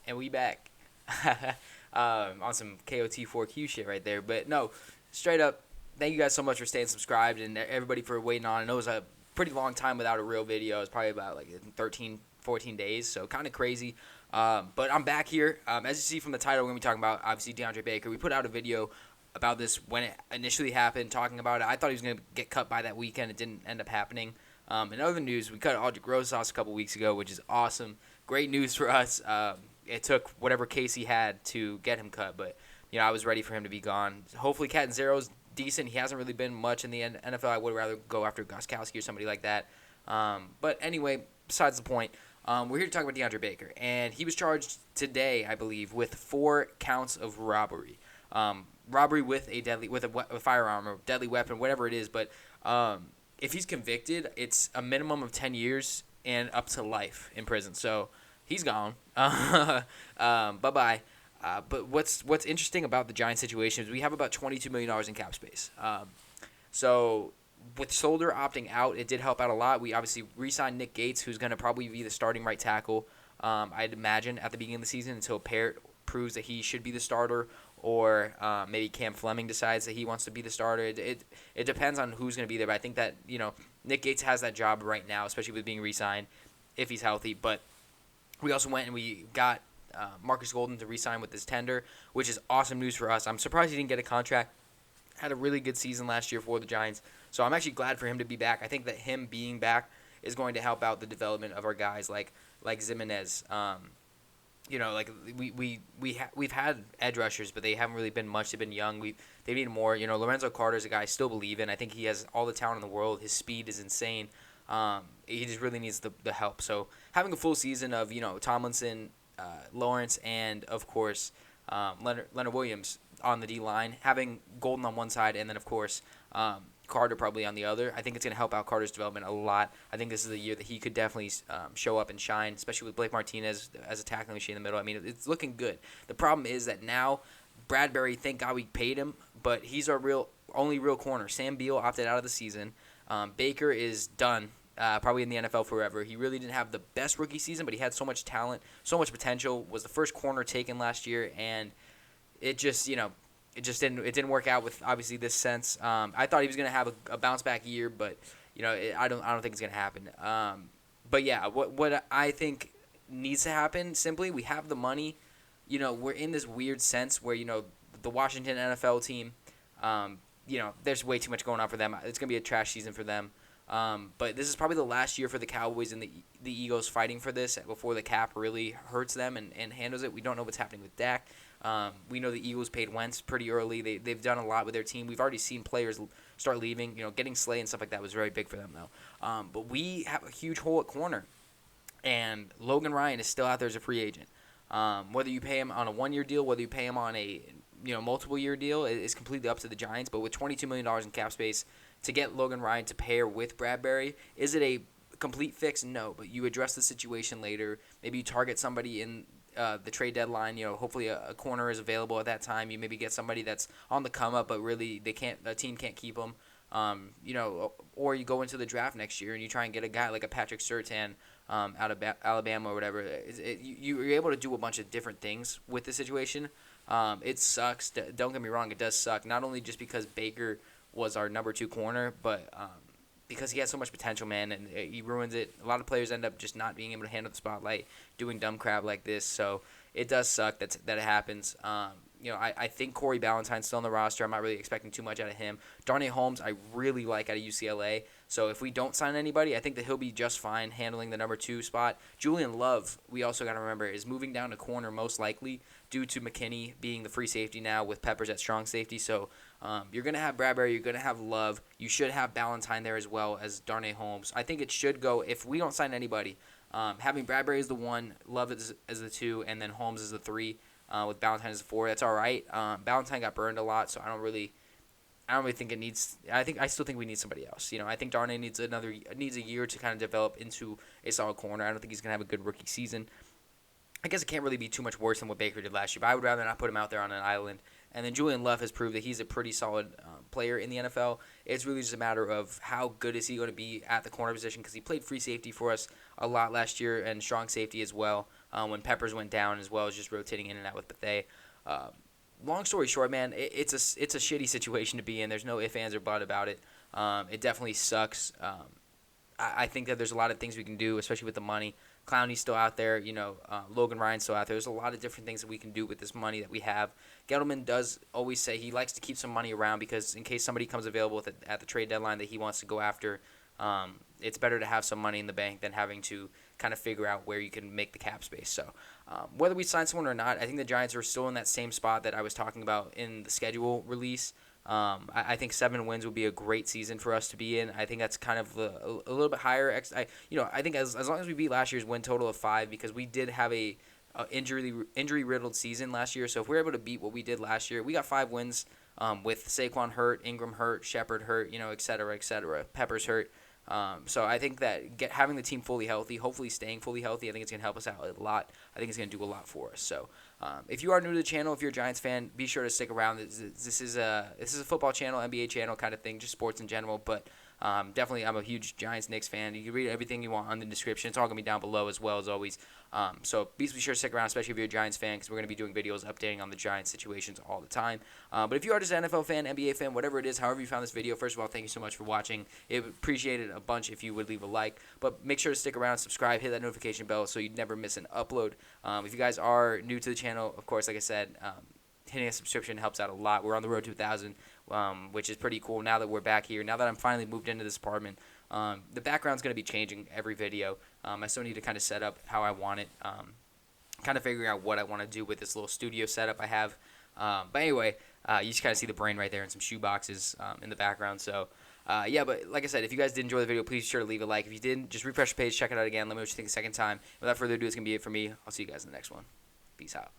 And we back on some KOT4Q shit right there. But no, straight up, thank you guys so much for staying subscribed and everybody for waiting on. I know it was a pretty long time without a real video. It was probably about like 13, 14 days, so kind of crazy. But I'm back here. As you see from the title, we're going to be talking about, obviously, DeAndre Baker. We put out a video about this when it initially happened, talking about it. I thought he was going to get cut by that weekend. It didn't end up happening. In other news, we cut Audrey Grossos a couple weeks ago, which is awesome. Great news for us. It took whatever case he had to get him cut, but I was ready for him to be gone. Hopefully, Catanzero's decent. He hasn't really been much in the NFL. I would rather go after Gostkowski or somebody like that. But anyway, besides the point, we're here to talk about DeAndre Baker, and he was charged today, I believe, with 4 counts of robbery. Robbery with a firearm or deadly weapon, whatever it is. But if he's convicted, it's a minimum of 10 years and up to life in prison. So he's gone. Bye-bye. But what's interesting about the Giants situation is we have about $22 million in cap space. So with Solder opting out, it did help out a lot. We obviously re-signed Nick Gates, who's going to probably be the starting right tackle, I'd imagine, at the beginning of the season until Parrott proves that he should be the starter, or maybe Cam Fleming decides that he wants to be the starter. It depends on who's going to be there. But I think that Nick Gates has that job right now, especially with being re-signed, if he's healthy. But we also went and we got Marcus Golden to re-sign with this tender, which is awesome news for us. I'm surprised he didn't get a contract. Had a really good season last year for the Giants. So I'm actually glad for him to be back. I think that him being back is going to help out the development of our guys like Zimenez. We've had edge rushers, but they haven't really been much. They've been young. They need more. Lorenzo Carter's a guy I still believe in. I think he has all the talent in the world. His speed is insane. He just really needs the help. So having a full season of Tomlinson, Lawrence, and of course Leonard Williams on the D line, having Golden on one side, and then of course Carter probably on the other. I think it's going to help out Carter's development a lot. I think this is the year that he could definitely show up and shine, especially with Blake Martinez as a tackling machine in the middle. I mean, it's looking good. The problem is that now Bradbury, thank God we paid him, but he's our only real corner. Sam Beal opted out of the season. Baker is done, probably in the NFL forever. He really didn't have the best rookie season, but he had so much talent, so much potential. Was the first corner taken last year, and it just it didn't work out with obviously this sense. I thought he was gonna have a bounce back year, but I don't think it's gonna happen. But yeah, what I think needs to happen, simply, we have the money. We're in this weird sense where the Washington NFL team, there's way too much going on for them. It's gonna be a trash season for them. But this is probably the last year for the Cowboys and the Eagles fighting for this before the cap really hurts them and handles it. We don't know what's happening with Dak. We know the Eagles paid Wentz pretty early. They've done a lot with their team. We've already seen players start leaving. Getting Slay and stuff like that was very big for them, though. But we have a huge hole at corner, and Logan Ryan is still out there as a free agent. Whether you pay him on a 1-year deal, whether you pay him on a multiple-year deal, is completely up to the Giants. But with $22 million in cap space, to get Logan Ryan to pair with Bradbury, is it a complete fix? No, but you address the situation later. Maybe you target somebody in the trade deadline. Hopefully a corner is available at that time. You maybe get somebody that's on the come up, but really the team can't keep them. Or you go into the draft next year and you try and get a guy like a Patrick Surtain out of Alabama or whatever. You're able to do a bunch of different things with the situation. It sucks. Don't get me wrong, it does suck. Not only just because Baker was our number 2 corner, but because he has so much potential, man, and he ruins it. A lot of players end up just not being able to handle the spotlight, doing dumb crap like this. So it does suck that it happens. I think Corey Ballantyne's still on the roster. I'm not really expecting too much out of him. Darnay Holmes, I really like out of UCLA. So if we don't sign anybody, I think that he'll be just fine handling the number 2 spot. Julian Love, we also got to remember, is moving down to corner most likely due to McKinney being the free safety now with Peppers at strong safety. So you're going to have Bradbury, you're going to have Love. You should have Ballantyne there as well as Darnay Holmes. I think it should go, if we don't sign anybody, having Bradbury as the 1, Love as the 2, and then Holmes as the 3. With Ballantyne as a 4, that's all right. Ballantyne got burned a lot, so I don't really think it needs. I still think we need somebody else. I think Darnay needs a year to kind of develop into a solid corner. I don't think he's gonna have a good rookie season. I guess it can't really be too much worse than what Baker did last year, but I would rather not put him out there on an island. And then Julian Love has proved that he's a pretty solid player in the NFL. It's really just a matter of how good is he going to be at the corner position, because he played free safety for us a lot last year and strong safety as well. when Peppers went down, as well as just rotating in and out with Bethea. Long story short, man, it's a shitty situation to be in. There's no ifs, ands, or buts about it. It definitely sucks. I think that there's a lot of things we can do, especially with the money. Clowney's still out there, Logan Ryan's still out there. There's a lot of different things that we can do with this money that we have. Gettleman does always say he likes to keep some money around because in case somebody comes available at the trade deadline that he wants to go after, it's better to have some money in the bank than having to kind of figure out where you can make the cap space. So whether we sign someone or not, I think the Giants are still in that same spot that I was talking about in the schedule release. I think 7 wins would be a great season for us to be in. I think that's kind of a little bit higher. I think as long as we beat last year's win total of 5, because we did have a injury-riddled season last year. So if we're able to beat what we did last year, we got 5 wins with Saquon hurt, Ingram hurt, Shepard hurt, et cetera, Peppers hurt. So I think that having the team fully healthy, hopefully staying fully healthy, I think it's going to help us out a lot. I think it's going to do a lot for us. So if you are new to the channel, if you're a Giants fan, be sure to stick around. This is a football channel, NBA channel kind of thing, just sports in general. But definitely, I'm a huge Giants-Knicks fan. You can read everything you want on the description. It's all going to be down below as well as always. So be sure to stick around, especially if you're a Giants fan, because we're going to be doing videos updating on the Giants situations all the time. But if you are just an NFL fan, NBA fan, whatever it is, however you found this video, first of all, thank you so much for watching. It would appreciate it a bunch if you would leave a like. But make sure to stick around, subscribe, hit that notification bell so you never miss an upload. If you guys are new to the channel, of course, like I said, hitting a subscription helps out a lot. We're on the road to 1,000, which is pretty cool now that we're back here. Now that I'm finally moved into this apartment, the background's going to be changing every video. I still need to kind of set up how I want it, kind of figuring out what I want to do with this little studio setup I have. But anyway, you just kind of see the brain right there and some shoe boxes in the background. So, yeah, but like I said, if you guys did enjoy the video, please be sure to leave a like. If you didn't, just refresh the page, check it out again. Let me know what you think the second time. Without further ado, it's going to be it for me. I'll see you guys in the next one. Peace out.